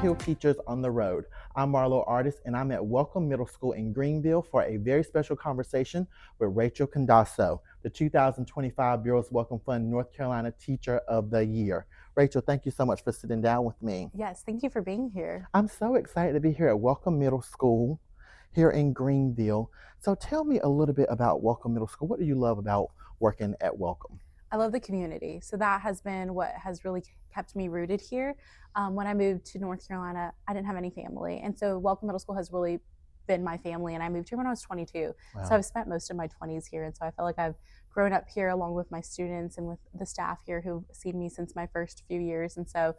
Hill Teachers on the Road. I'm Marlow Artis, and I'm at Wellcome Middle School in Greenville for a very special conversation with Rachel Candaso, the 2025 Burroughs Wellcome Fund North Carolina Teacher of the Year. Rachel, thank you so much for sitting down with me. Yes, thank you for being here. I'm so excited to be here at Wellcome Middle School here in Greenville. So tell me a little bit about Wellcome Middle School. What do you love about working at Wellcome? I love the community. So that has been what has really kept me rooted here. When I moved to North Carolina, I didn't have any family. And so Welcome Middle School has really been my family. And I moved here when I was 22. So Wow. I've spent most of my 20s here. And so I feel like I've grown up here along with my students and with the staff here who've seen me since my first few years. And so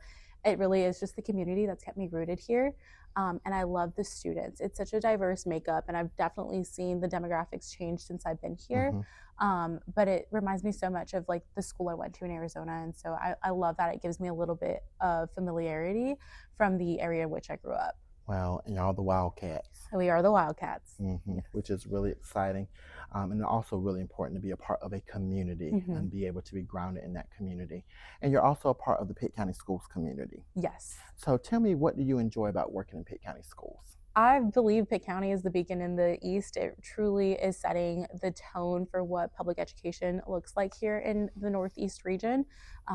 it really is just the community that's kept me rooted here. And I love the students. It's such a diverse makeup, and I've definitely seen the demographics change since I've been here. Mhm. But it reminds me so much of like the school I went to in Arizona, and so I love that it gives me a little bit of familiarity from the area in which I grew up. Wow, and y'all the Wildcats. We are the Wildcats. Yes. Yes. Which is really exciting, and also really important to be a part of a community Mm-hmm. and be able to be grounded in that community. And you're also a part of the Pitt County Schools community. Yes. So tell me, what do you enjoy about working in Pitt County Schools? I believe Pitt County is the beacon in the East. It truly is setting the tone for what public education looks like here in the Northeast region.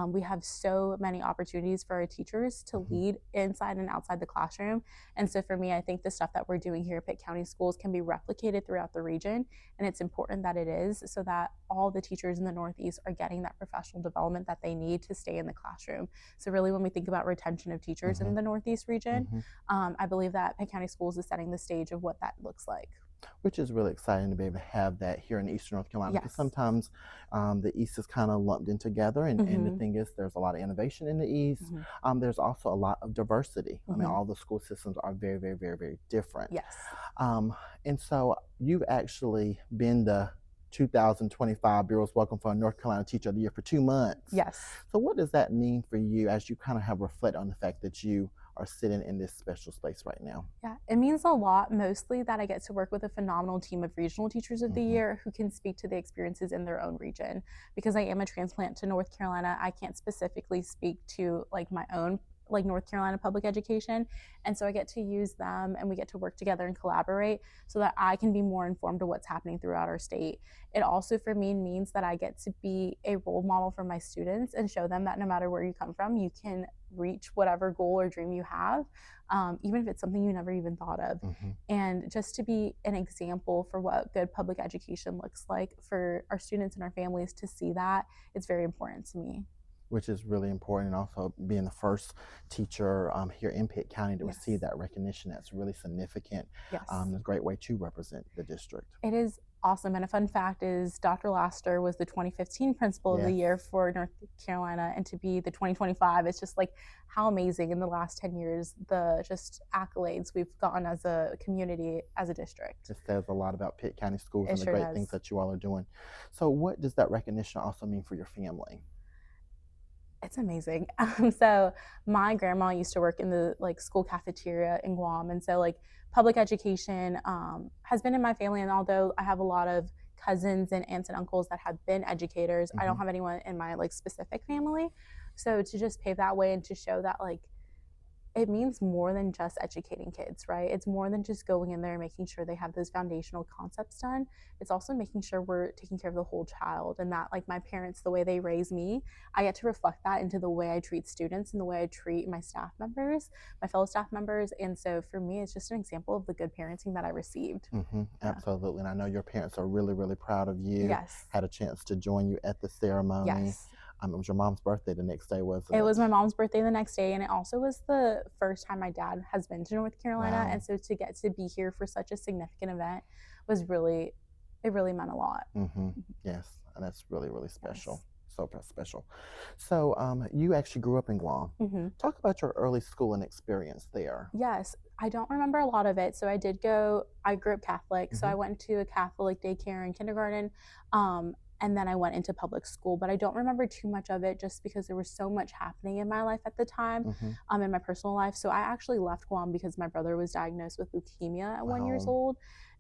We have so many opportunities for our teachers to lead inside and outside the classroom. And so for me, I think the stuff that we're doing here at Pitt County Schools can be replicated throughout the region. And it's important that it is, so that all the teachers in the Northeast are getting that professional development that they need to stay in the classroom. So really, when we think about retention of teachers in the Northeast region, I believe that Pitt County Schools is setting the stage of what that looks like. Which is really exciting to be able to have that here in Eastern North Carolina, because Yes. sometimes the East is kind of lumped in together, and the thing is, there's a lot of innovation in the East. There's also a lot of diversity. I mean, all the school systems are very, very, very, very different. Yes. And so you've actually been the 2025 Burroughs Wellcome Fund North Carolina Teacher of the Year for 2 months. Yes. So what does that mean for you as you kind of have reflected on the fact that you are sitting in this special space right now? Yeah, it means a lot, mostly that I get to work with a phenomenal team of regional teachers of the year who can speak to the experiences in their own region. Because I am a transplant to North Carolina, I can't specifically speak to like my own like North Carolina public education. And so I get to use them, and we get to work together and collaborate so that I can be more informed of what's happening throughout our state. It also for me means that I get to be a role model for my students and show them that no matter where you come from, you can reach whatever goal or dream you have, even if it's something you never even thought of. And just to be an example for what good public education looks like for our students and our families to see that, it's very important to me. Which is really important, and also being the first teacher here in Pitt County to receive that recognition, that's really significant. Yes. It's a great way to represent the district. It is awesome. And a fun fact is Dr. Laster was the 2015 Principal of the Year for North Carolina, and to be the 2025, it's just like how amazing in the last 10 years, the just accolades we've gotten as a community, as a district. It says a lot about Pitt County Schools and the sure great does. things that you all are doing. So what does that recognition also mean for your family? It's amazing. So my grandma used to work in the like school cafeteria in Guam, and so like public education has been in my family. And although I have a lot of cousins and aunts and uncles that have been educators, I don't have anyone in my like specific family. So to just pave that way and to show that like it means more than just educating kids, right? It's more than just going in there and making sure they have those foundational concepts done. It's also making sure we're taking care of the whole child, and that like my parents, the way they raise me, I get to reflect that into the way I treat students and the way I treat my staff members, my fellow staff members. And so for me, it's just an example of the good parenting that I received. Absolutely. And I know your parents are really, really proud of you. Yes. Had a chance to join you at the ceremony. Yes. It was your mom's birthday the next day, wasn't it? It was my mom's birthday the next day, and it also was the first time my dad has been to North Carolina. Wow. And so to get to be here for such a significant event was really, it really meant a lot. Yes, and that's really, really special. So special. So you actually grew up in Guam. Talk about your early schooling experience there. Yes, I don't remember a lot of it. So I grew up Catholic, so I went to a Catholic daycare and kindergarten. And then I went into public school, but I don't remember too much of it just because there was so much happening in my life at the time, in my personal life. So I actually left Guam because my brother was diagnosed with leukemia at 1 year old.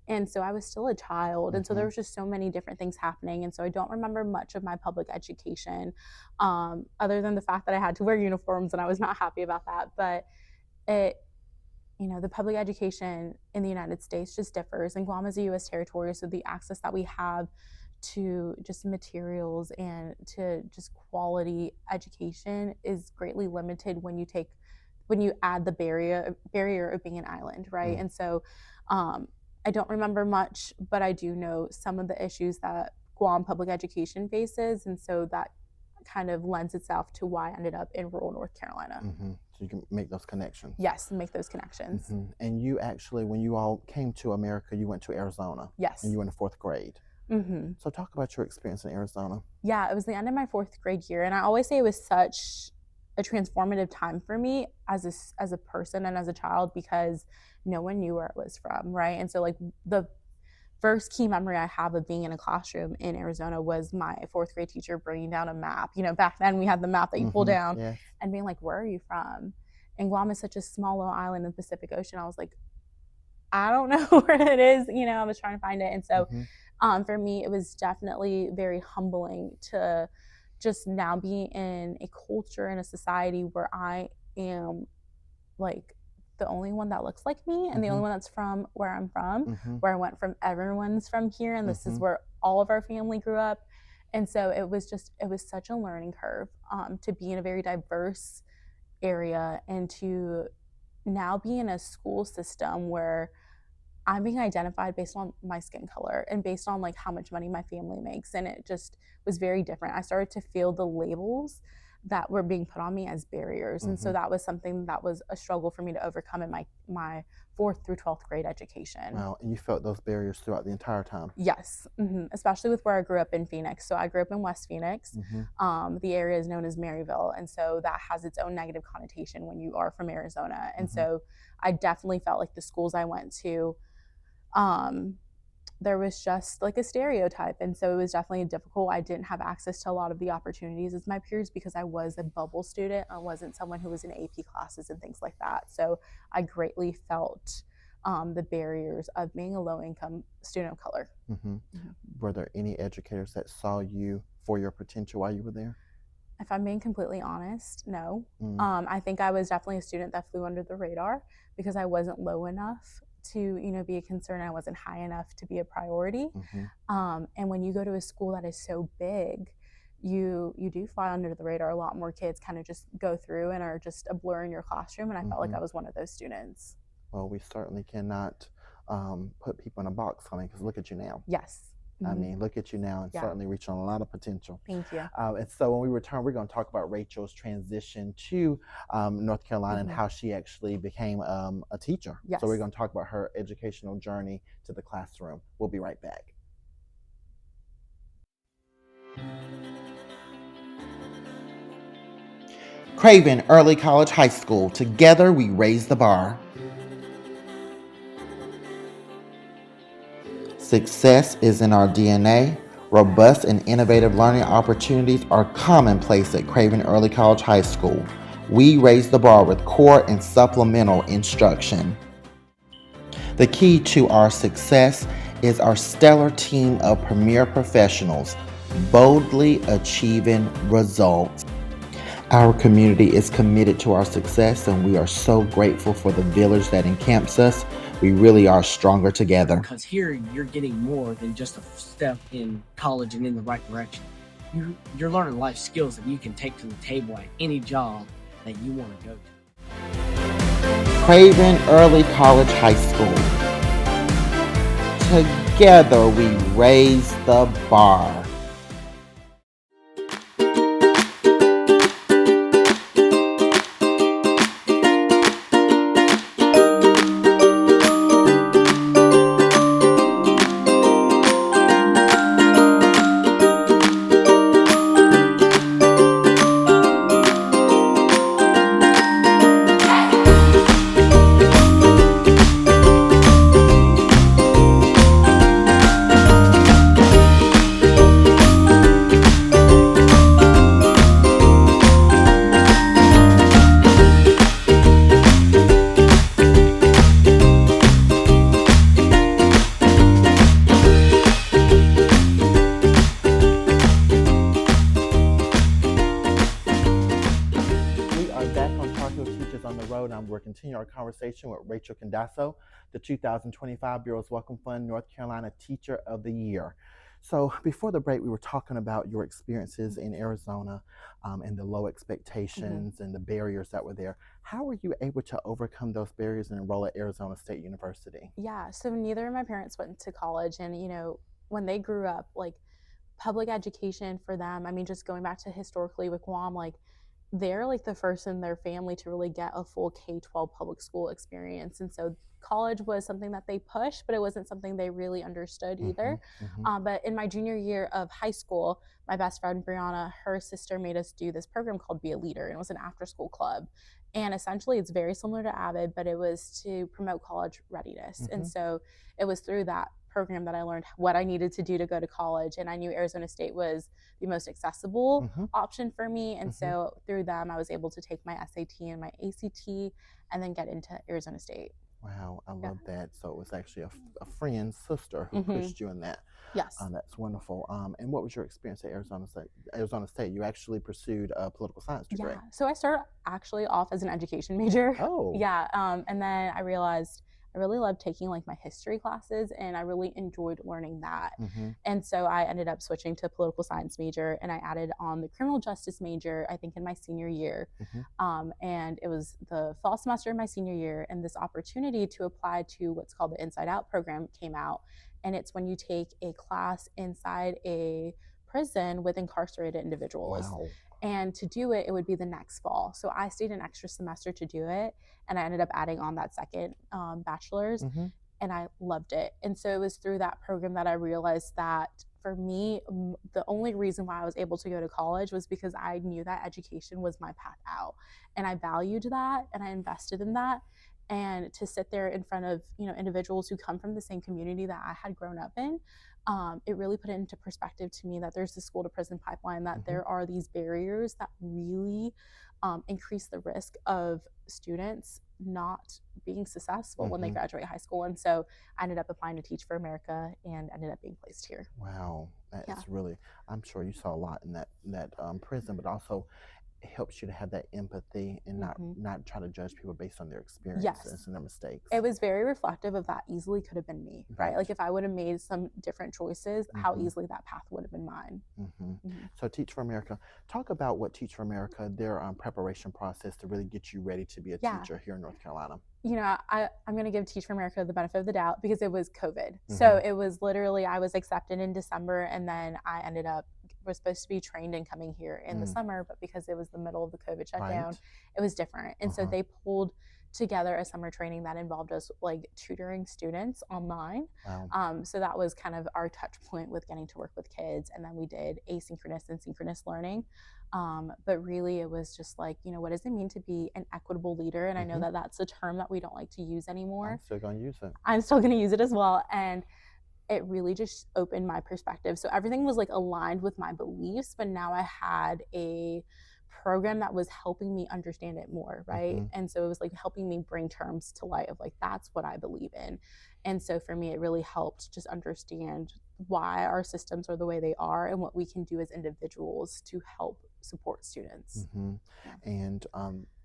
And so I was still a child. And so there was just so many different things happening. And so I don't remember much of my public education, other than the fact that I had to wear uniforms and I was not happy about that. But the public education in the United States just differs, and Guam is a U.S. territory, so the access that we have to just materials and to just quality education is greatly limited when you add the barrier of being an island, right? And so I don't remember much, but I do know some of the issues that Guam public education faces, and so that kind of lends itself to why I ended up in rural North Carolina. So you can make those connections. Yes, make those connections. And you actually, when you all came to America, you went to Arizona. Yes. And you were in the 4th grade. So talk about your experience in Arizona. Yeah, it was the end of my 4th grade year, and I always say it was such a transformative time for me as a person and as a child, because no one knew where it was from, right? And so like the first key memory I have of being in a classroom in Arizona was my 4th grade teacher bringing down a map. Back then we had the map that you pull down, and being like, where are you from? And Guam is such a small little island in the Pacific Ocean. I was like, I don't know where it is. I was trying to find it. And so for me, it was definitely very humbling to just now be in a culture and a society where I am like the only one that looks like me and the only one that's from where I'm from, where I went from. Everyone's from here, and this is where all of our family grew up. And so it was such a learning curve to be in a very diverse area and to now be in a school system where I'm being identified based on my skin color and based on like how much money my family makes. And it just was very different. I started to feel the labels that were being put on me as barriers. And so that was something that was a struggle for me to overcome in my 4th through 12th grade education. Wow, and you felt those barriers throughout the entire time? Yes, especially with where I grew up in Phoenix. So I grew up in West Phoenix. The area is known as Maryville, and so that has its own negative connotation when you are from Arizona. And so I definitely felt like the schools I went to, there was just like a stereotype, and so it was definitely difficult. I didn't have access to a lot of the opportunities as my peers because I was a bubble student. I wasn't someone who was in AP classes and things like that. So I greatly felt the barriers of being a low-income student of color. Were there any educators that saw you for your potential while you were there? If I'm being completely honest, no. I think I was definitely a student that flew under the radar because I wasn't low enough to be a concern. I wasn't high enough to be a priority. And when you go to a school that is so big, you do fly under the radar. A lot more kids kind of just go through and are just a blur in your classroom, and I felt like I was one of those students. Well, we certainly cannot put people in a box, honey, because look at you now. Yes. I mean, look at you now, and certainly reaching a lot of potential. Thank you. And so when we return, we're going to talk about Rachel's transition to North Carolina and how she actually became a teacher. Yes. So we're going to talk about her educational journey to the classroom. We'll be right back. Craven Early College High School. Together we raise the bar. Success is in our DNA. Robust and innovative learning opportunities are commonplace at Craven Early College High School. We raise the bar with core and supplemental instruction. The key to our success is our stellar team of premier professionals, boldly achieving results. Our community is committed to our success, and we are so grateful for the village that encamps us. We really are stronger together. Because here you're getting more than just a step in college and in the right direction. You're learning life skills that you can take to the table at any job that you want to go to. Craven Early College High School. Together we raise the bar. our conversation with Rachel Candaso, the 2025 Burroughs Wellcome Fund North Carolina Teacher of the Year. So before the break, we were talking about your experiences in Arizona and the low expectations and the barriers that were there. How were you able to overcome those barriers and enroll at Arizona State University? Yeah, so neither of my parents went to college, and when they grew up, like public education for them, I mean, just going back to historically with Guam, like they're like the first in their family to really get a full K-12 public school experience. And so college was something that they pushed, but it wasn't something they really understood either. But in my junior year of high school, my best friend Brianna, her sister made us do this program called Be a Leader, and it was an after-school club. And essentially, it's very similar to AVID, but it was to promote college readiness. And so it was through that program that I learned what I needed to do to go to college. And I knew Arizona State was the most accessible option for me. And so through them, I was able to take my SAT and my ACT and then get into Arizona State. Wow, I love that. So it was actually a friend's sister who pushed you in that. Yes. That's wonderful. And what was your experience at Arizona State? Arizona State, you actually pursued a political science degree. Yeah. So I started actually off as an education major. Oh. Yeah. And then I realized I really loved taking like my history classes, and I really enjoyed learning that. And so I ended up switching to political science major, and I added on the criminal justice major, I think in my senior year. And it was the fall semester of my senior year, and this opportunity to apply to what's called the Inside Out program came out. And it's when you take a class inside a prison with incarcerated individuals. Wow. And to do it, it would be the next fall. So I stayed an extra semester to do it, and I ended up adding on that second bachelor's, and I loved it. And so it was through that program that I realized that for me, the only reason why I was able to go to college was because I knew that education was my path out, and I valued that, and I invested in that. And to sit there in front of individuals who come from the same community that I had grown up in, it really put it into perspective to me that there's the school to prison pipeline, that there are these barriers that really increase the risk of students not being successful when they graduate high school. And so I ended up applying to Teach for America and ended up being placed here. Wow, that's really, I'm sure you saw a lot in that prison, but also it helps you to have that empathy and not try to judge people based on their experiences and their mistakes. It was very reflective of that easily could have been me, right? Like if I would have made some different choices, how easily that path would have been mine. So Teach for America, talk about what Teach for America, their preparation process to really get you ready to be a teacher here in North Carolina. I'm going to give Teach for America the benefit of the doubt because it was COVID. So it was literally, I was accepted in December, and then I ended up, was supposed to be trained in coming here in the summer, but because it was the middle of the COVID shutdown, it was different. And so they pulled together a summer training that involved us like tutoring students online. So that was kind of our touch point with getting to work with kids. And then we did asynchronous and synchronous learning. But really it was just like, what does it mean to be an equitable leader? And I know that that's a term that we don't like to use anymore. I'm still going to use it. I'm still going to use it as well. And it really just opened my perspective. So everything was like aligned with my beliefs, but now I had a program that was helping me understand it more, right? And so it was like helping me bring terms to light of like, that's what I believe in. And so for me, it really helped just understand why our systems are the way they are and what we can do as individuals to help support students. And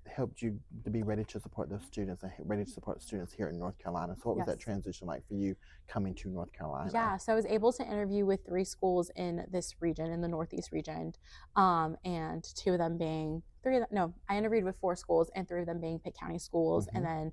helped you to be ready to support those students and ready to support students here in North Carolina. So what was that transition like for you coming to North Carolina? Yeah, so I was able to interview with 3 schools in this region, in the Northeast region, and 2 of them being, I interviewed with 4 schools and 3 of them being Pitt County schools, and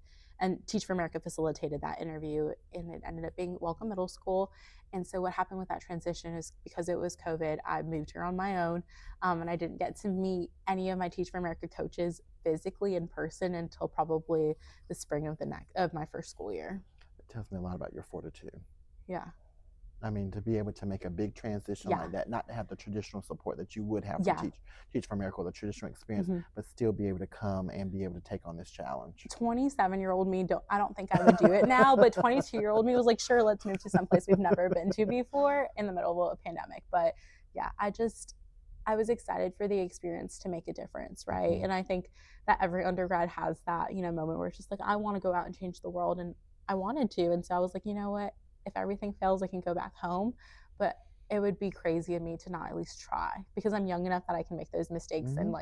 Teach for America facilitated that interview, and it ended up being Wellcome Middle School. And so what happened with that transition is because it was COVID, I moved here on my own, and I didn't get to meet any of my Teach for America coaches physically in person until probably the spring of my first school year. It tells me a lot about your fortitude. Yeah. I mean, to be able to make a big transition like that, not to have the traditional support that you would have from Teach for America, the traditional experience, but still be able to come and be able to take on this challenge. 27-year-old me, I don't think I would do it now, but 22-year-old me was like, sure, let's move to someplace we've never been to before in the middle of a pandemic. But yeah, I was excited for the experience to make a difference, right? And I think that every undergrad has that, moment where it's just like, I want to go out and change the world, and I wanted to. And so I was like, you know what? If everything fails, I can go back home, but it would be crazy of me to not at least try, because I'm young enough that I can make those mistakes and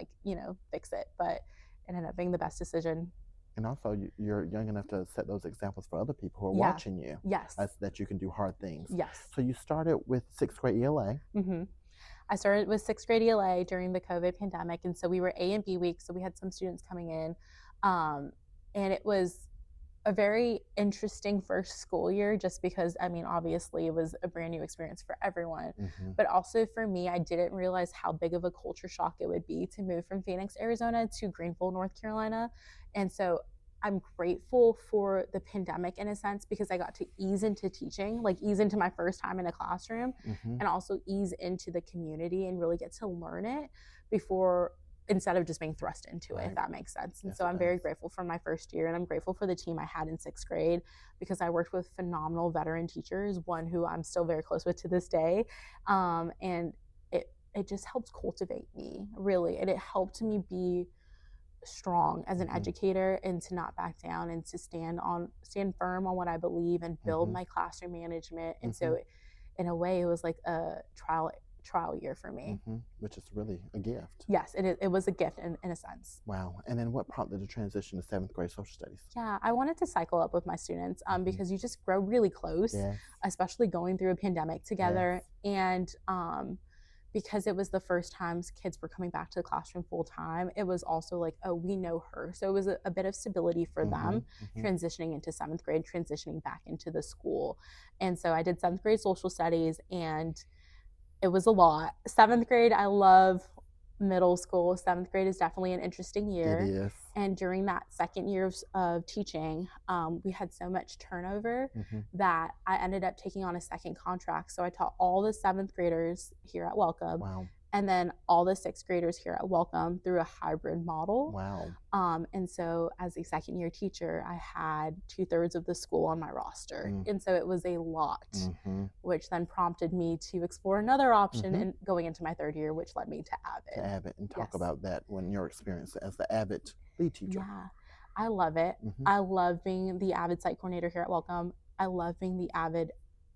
fix it. But it ended up being the best decision And also, you're young enough to set those examples for other people who are Yeah. watching you, Yes. that you can do hard things. Yes. So you started with sixth grade ELA. Mm-hmm. I started with sixth grade ELA during the COVID pandemic. And so we were A and B week. So we had some students coming in. And it was a very interesting first school year just because, I mean, obviously it was a brand new experience for everyone. Mm-hmm. But also for me, I didn't realize how big of a culture shock it would be to move from Phoenix, Arizona to Greenville, North Carolina. And so I'm grateful for the pandemic in a sense because I got to ease into teaching, like ease into my first time in a classroom, Mm-hmm. and also ease into the community and really get to learn it before, instead of just being thrust into it, if that makes sense. And Yes, so it I'm very does. grateful for my first year, and I'm grateful for the team I had in sixth grade because I worked with phenomenal veteran teachers, one who I'm still very close with to this day. And it just helped cultivate me, really. And it helped me be strong as an Mm-hmm. educator and to not back down and to stand firm on what I believe and build Mm-hmm. my classroom management. And Mm-hmm. so in a way, it was like a trial year for me. Mm-hmm. Which is really a gift. Yes, it was a gift in a sense. Wow. And then what prompted the transition to seventh grade social studies? Yeah, I wanted to cycle up with my students Mhm. because you just grow really close, Yes. especially going through a pandemic together. Yes. And because it was the first times kids were coming back to the classroom full time, it was also like, oh, we know her. So it was a bit of stability for them Mm-hmm. transitioning into seventh grade, transitioning back into the school. And so I did seventh grade social studies, and it was a lot. Seventh grade, I love middle school. Seventh grade is definitely an interesting year. It is. And during that second year of teaching, we had so much turnover Mm-hmm. that I ended up taking on a second contract. So I taught all the seventh graders here at Wellcome, Wow. and then all the sixth graders here at Wellcome through a hybrid model. Wow. And so as a second year teacher, I had 2/3 of the school on my roster. Mm. And so it was a lot, Mm-hmm. which then prompted me to explore another option Mhm. and going into my third year, which led me to Avid. To Avid, and talk Yes. about that when your experience as the Avid lead teacher. Yeah, I love it. Mhm. I love being the Avid site coordinator here at Wellcome. I love being the Avid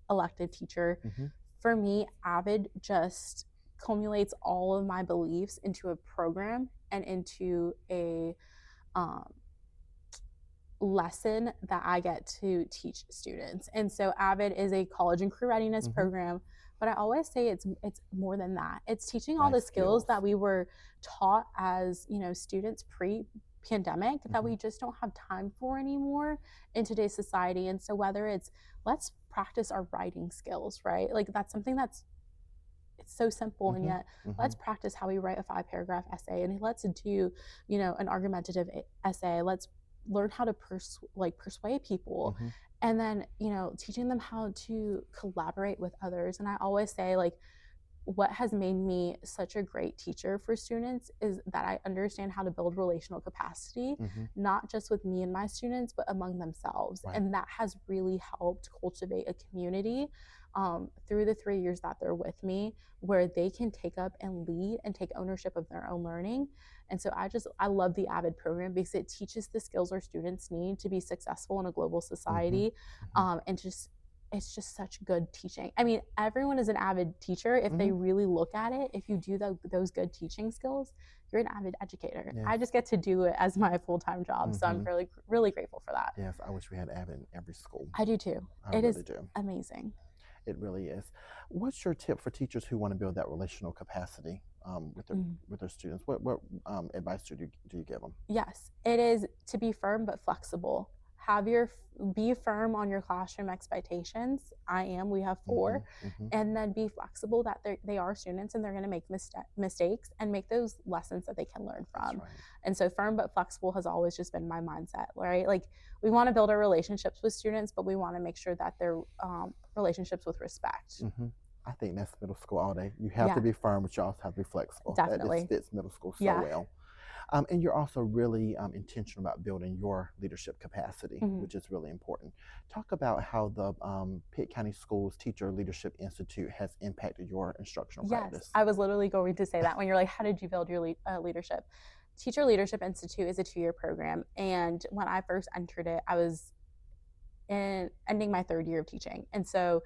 elective teacher. Mhm. For me, Avid just cumulates all of my beliefs into a program and into a lesson that I get to teach students. And so Avid is a college and career readiness Mhm. program, but I always say it's more than that. It's teaching all Life the skills skills. that we were taught as, students pre-pandemic that we just don't have time for anymore in today's society. And so whether it's let's practice our writing skills, right? Like that's something it's so simple, and Mhm. yet let's practice how we write a 5-paragraph essay, and let's do an argumentative essay. Let's learn how to persuade people, Mhm. and then teaching them how to collaborate with others. And I always say, like, what has made me such a great teacher for students is that I understand how to build relational capacity, Mhm. not just with me and my students, but among themselves. Right. And that has really helped cultivate a community through the 3 years that they're with me, where they can take up and lead and take ownership of their own learning. And so I love the Avid program because it teaches the skills our students need to be successful in a global society. And it's just such good teaching. I mean, everyone is an Avid teacher if they really look at it. If you do those good teaching skills, you're an Avid educator. Yes. I just get to do it as my full-time job. So I'm really, really grateful for that. Yes, I wish we had Avid in every school. I do too. I It really is do. amazing. It really is. What's your tip for teachers who want to build that relational capacity with their students? What advice do you give them? Yes, it is to be firm but flexible. Be firm on your classroom expectations. We have 4, and then be flexible that they are students and they're going to make mistakes and make those lessons that they can learn from. That's right. And so firm but flexible has always just been my mindset, right? Like, we want to build our relationships with students, but we want to make sure that they're relationships with respect. I think that's middle school all day. You have to be firm, but you also have to be flexible. Definitely. That just fits middle school so Yeah. well. And you're also really intentional about building your leadership capacity, which is really important. Talk about how the Pitt County Schools Teacher Leadership Institute has impacted your instructional practice. Yes, I was literally going to say that when you're like, how did you build your leadership? Teacher Leadership Institute is a 2-year program. And when I first entered it, I was ending my 3rd year of teaching. And so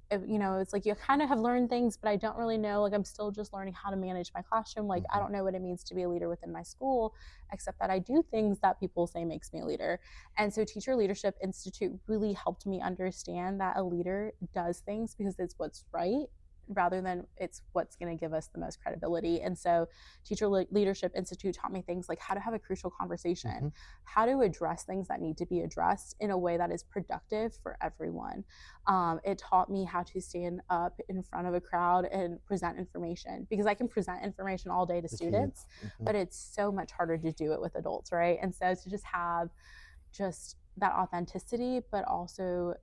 it's like you kind of have learned things, but I don't really know. Like, I'm still just learning how to manage my classroom. Like, I don't know what it means to be a leader within my school, except that I do things that people say makes me a leader. And so Teacher Leadership Institute really helped me understand that a leader does things because it's what's right, rather than it's what's going to give us the most credibility. And so Teacher Leadership Institute taught me things like how to have a crucial conversation, how to address things that need to be addressed in a way that is productive for everyone. It taught me how to stand up in front of a crowd and present information, because I can present information all day to students, but it's so much harder to do it with adults, right? And so to just have just that authenticity, but also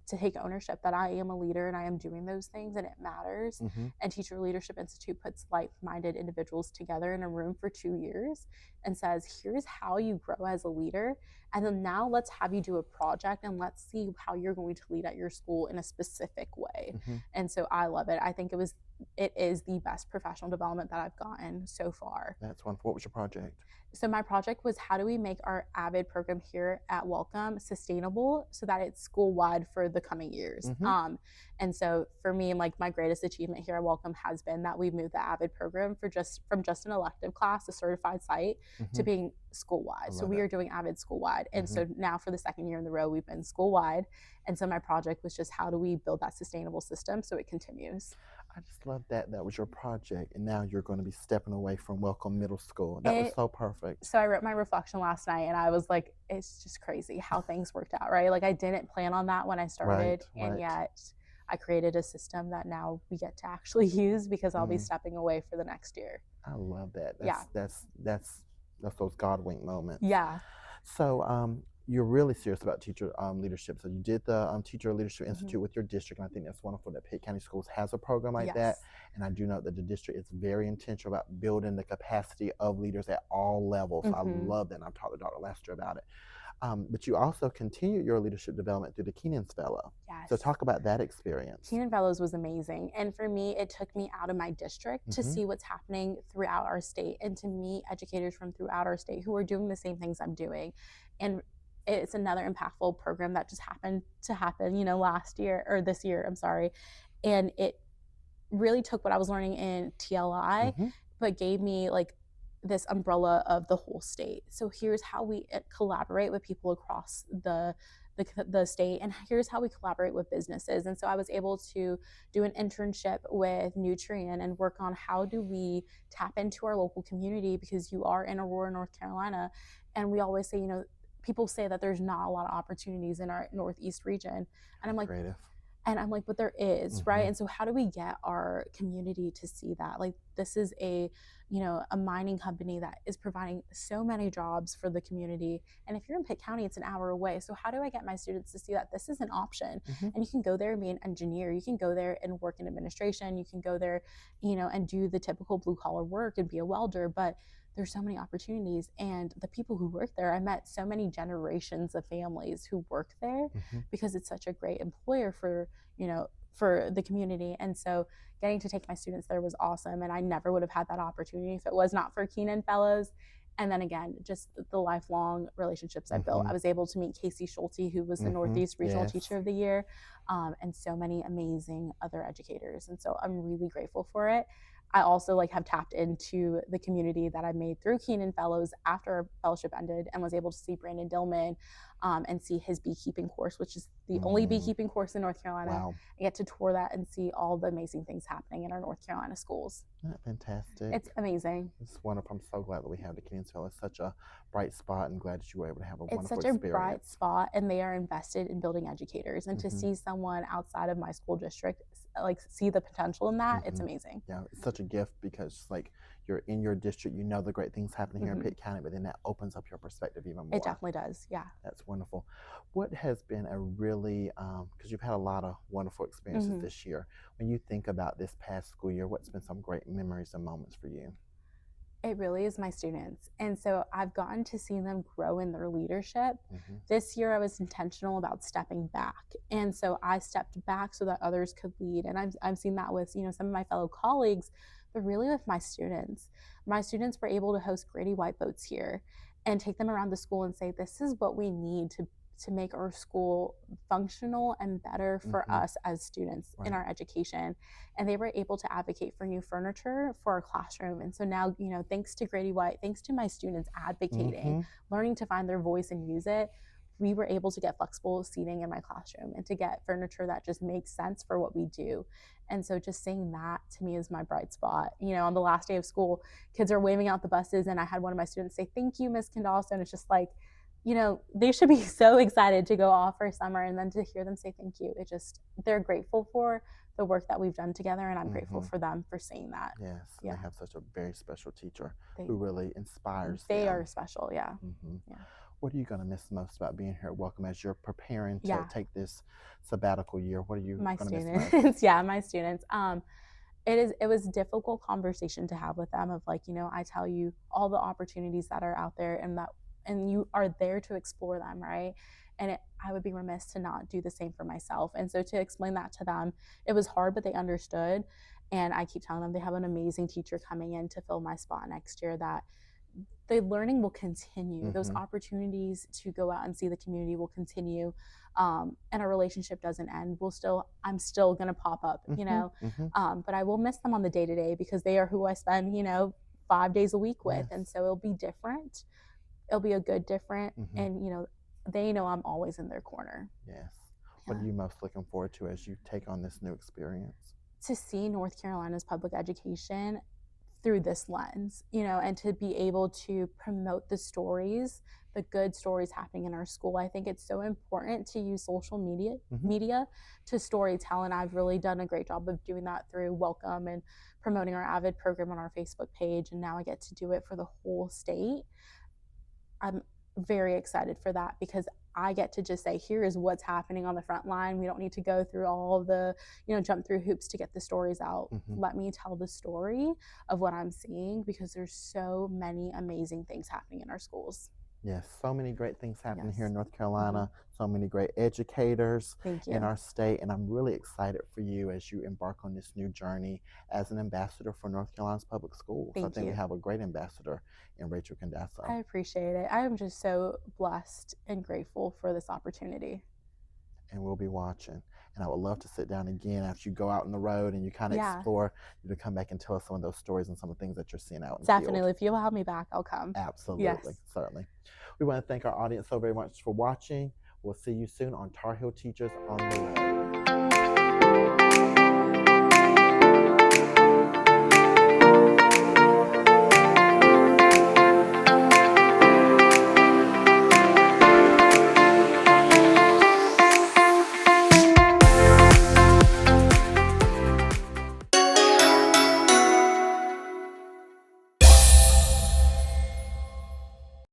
to take ownership that I am a leader and I am doing those things and it matters. And Teacher Leadership Institute puts like-minded individuals together in a room for 2 years and says, here's how you grow as a leader. And then now let's have you do a project and let's see how you're going to lead at your school in a specific way. And so I love it. I think it is the best professional development that I've gotten so far. That's wonderful. What was your project? So my project was, how do we make our AVID program here at Wellcome sustainable so that it's school-wide for the coming years? And so for me, like, my greatest achievement here at Wellcome has been that we've moved the AVID program from just an elective class, a certified site, to being school-wide. So we are doing AVID school-wide. And so now for the second year in the row, we've been school-wide. And so my project was just, how do we build that sustainable system so it continues? I just love that was your project, and now you're going to be stepping away from Wellcome Middle School. That was so perfect. So I wrote my reflection last night, and I was like, it's just crazy how things worked out, right? Like, I didn't plan on that when I started, and yet I created a system that now we get to actually use, because I'll be stepping away for the next year. I love that. That's those God wink moments. Yeah. So you're really serious about teacher leadership. So you did the Teacher Leadership Institute with your district, and I think that's wonderful that Pitt County Schools has a program like that. And I do know that the district is very intentional about building the capacity of leaders at all levels. I love that, and I've talked to Dr. Lester about it. But you also continued your leadership development through the Keenan's Fellow. Yes. So talk about that experience. Keenan Fellows was amazing. And for me, it took me out of my district to see what's happening throughout our state and to meet educators from throughout our state who are doing the same things I'm doing. And it's another impactful program that just happened to happen, this year, I'm sorry. And it really took what I was learning in TLI, but gave me like this umbrella of the whole state. So here's how we collaborate with people across the state, and here's how we collaborate with businesses. And so I was able to do an internship with Nutrien and work on how do we tap into our local community, because you are in Aurora, North Carolina, and we always say, people say that there's not a lot of opportunities in our Northeast region. And I'm like, creative. And I'm like, but there is, right? And so how do we get our community to see that? Like, this is a mining company that is providing so many jobs for the community. And if you're in Pitt County, it's an hour away. So how do I get my students to see that this is an option? And you can go there and be an engineer. You can go there and work in administration. You can go there, and do the typical blue collar work and be a welder. But there's so many opportunities, and the people who work there, I met so many generations of families who work there because it's such a great employer for the community. And so getting to take my students there was awesome, and I never would have had that opportunity if it was not for Keenan Fellows. And then again, just the lifelong relationships I built. I was able to meet Casey Schulte, who was the Northeast Regional Teacher of the Year, and so many amazing other educators. And so I'm really grateful for it. I also have tapped into the community that I made through Keenan Fellows after our fellowship ended, and was able to see Brandon Dillman and see his beekeeping course, which is the only beekeeping course in North Carolina. Wow. I get to tour that and see all the amazing things happening in our North Carolina schools. Fantastic. It's amazing. It's wonderful. I'm so glad that we have the Keenan's Fellow. It's such a bright spot, and glad that you were able to have a wonderful experience. It's such a bright spot, and they are invested in building educators. And to see someone outside of my school district see the potential in that, it's amazing. Yeah, it's such a gift, because you're in your district, the great things happening here in Pitt County, but then that opens up your perspective even more. It definitely does, yeah. That's wonderful. What has been a really, because you've had a lot of wonderful experiences this year, when you think about this past school year, what's been some great memories and moments for you? It really is my students. And so I've gotten to see them grow in their leadership. This year I was intentional about stepping back. And so I stepped back so that others could lead. And I've seen that with, some of my fellow colleagues, but really with my students. My students were able to host Grady White boats here and take them around the school and say, this is what we need to make our school functional and better for us as students in our education. And they were able to advocate for new furniture for our classroom. And so now, you know, thanks to Grady White, thanks to my students advocating, learning to find their voice and use it, we were able to get flexible seating in my classroom and to get furniture that just makes sense for what we do. And so just saying that to me is my bright spot. You know, on the last day of school, kids are waving out the buses, and I had one of my students say, "Thank you, Miss Candaso." And it's just like, you know, they should be so excited to go off for summer, and then to hear them say thank you, it just, they're grateful for the work that we've done together, and I'm grateful for them for saying that. Yes, Yeah. they have such a very special teacher who really inspires They them. are special, yeah. Yeah. What are you going to miss most about being here at Welcome as you're preparing to take this sabbatical year? What are you going to miss most? Yeah, my students. It was a difficult conversation to have with them of like, you know, I tell you all the opportunities that are out there, and you are there to explore them, right? And I would be remiss to not do the same for myself. And so to explain that to them, it was hard, but they understood. And I keep telling them they have an amazing teacher coming in to fill my spot next year, that the learning will continue. Those opportunities to go out and see the community will continue. And our relationship doesn't end. I'm still going to pop up, you know, but I will miss them on the day-to-day, because they are who I spend, you know, 5 days a week with. And so it'll be different. It'll be a good different. And, you know, they know I'm always in their corner. Yes. What are you most looking forward to as you take on this new experience? To see North Carolina's public education through this lens, you know, and to be able to promote the stories, the good stories happening in our school. I think it's so important to use social media to storytell, and I've really done a great job of doing that through Wellcome and promoting our AVID program on our Facebook page, and now I get to do it for the whole state. I'm very excited for that, because I get to just say, here is what's happening on the front line. We don't need to go through all the, you know, jump through hoops to get the stories out. Let me tell the story of what I'm seeing, because there's so many amazing things happening in our schools. Yes, so many great things happening here in North Carolina, so many great educators in our state, and I'm really excited for you as you embark on this new journey as an ambassador for North Carolina's public schools. I think we have a great ambassador in Rachel Candaso. I appreciate it. I am just so blessed and grateful for this opportunity. And we'll be watching. And I would love to sit down again after you go out on the road and you kind of explore, you to come back and tell us some of those stories and some of the things that you're seeing out in the Definitely. field. If you'll have me back, I'll come. Absolutely. Certainly. We want to thank our audience so very much for watching. We'll see you soon on Tar Heel Teachers on the Road.